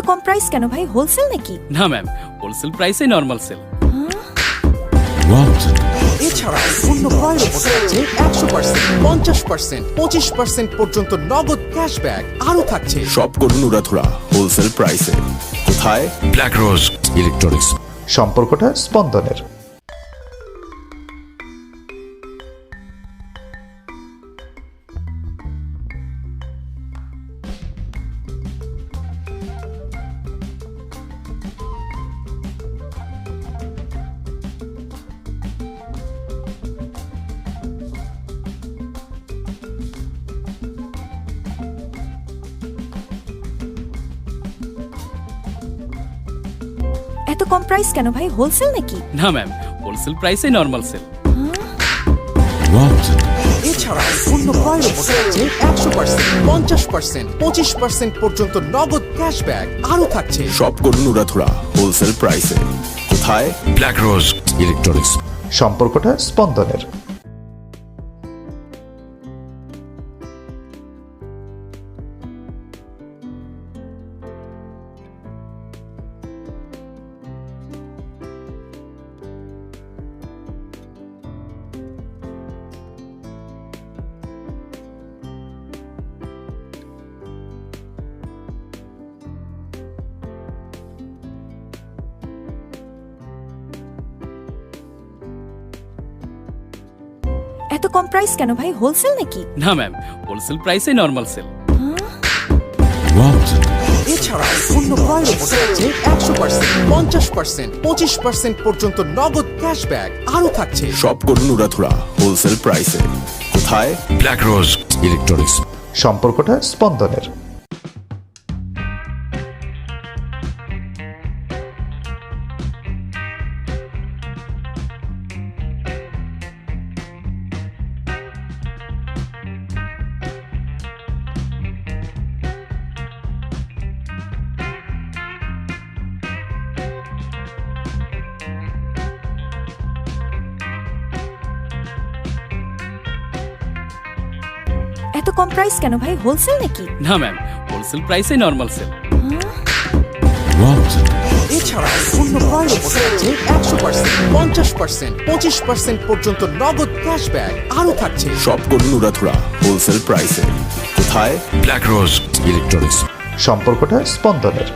কম price কেন ভাই? Wholesale নাকি? না ম্যাম, হোলসেল প্রাইসে নরমাল সেল। এছাড়া পণ্য ক্রয়ের উপর থাকছে 100%, 50%, 25% পর্যন্ত নগদ ক্যাশব্যাক আরও থাকছে। শপ করুন উড়াধুরা হোলসেল প্রাইসে। কোথায়? ব্ল্যাক রোজ ইলেকট্রনিক্স। সম্পর্কটা স্পন্দনের। এত কম প্রাইস কেন ভাই? হোলসেল নাকি? না ম্যাম, হোলসেল প্রাইসে নরমাল সেল। এছাড়া পণ্য ক্রয়ের উপর থাকছে 100%, 50%, 25% পর্যন্ত নগদ ক্যাশব্যাক আরও থাকছে। শপ করুন উড়াধুরা হোলসেল প্রাইসে। কোথায়? ব্ল্যাক রোজ ইলেকট্রনিক্স। সম্পর্কটা স্পন্দনের। এত কম প্রাইস কেন ভাই? হোলসেল নাকি? না ম্যাম, হোলসেল প্রাইসে নরমাল সেল। এছাড়া পণ্য ক্রয়ের উপর থাকছে 100%, 50%, 25% পর্যন্ত নগদ ক্যাশব্যাক আরও থাকছে। শপ করুন উড়াধুরা হোলসেল প্রাইসে। কোথায়? ব্ল্যাক রোজ ইলেকট্রনিক্স। সম্পর্কটা স্পন্দনের। এত কম প্রাইস কেন ভাই? হোলসেল নাকি? না ম্যাম, হোলসেল প্রাইসে নরমাল সেল। এছাড়া পণ্য ক্রয়ের উপর থাকছে 100%, 50%, 25% পর্যন্ত নগদ ক্যাশব্যাক আরও থাকছে। শপ করুন উড়াধুরা হোলসেল প্রাইসে। কোথায়? ব্ল্যাক রোজ ইলেকট্রনিক্স। সম্পর্কটা স্পন্দনের।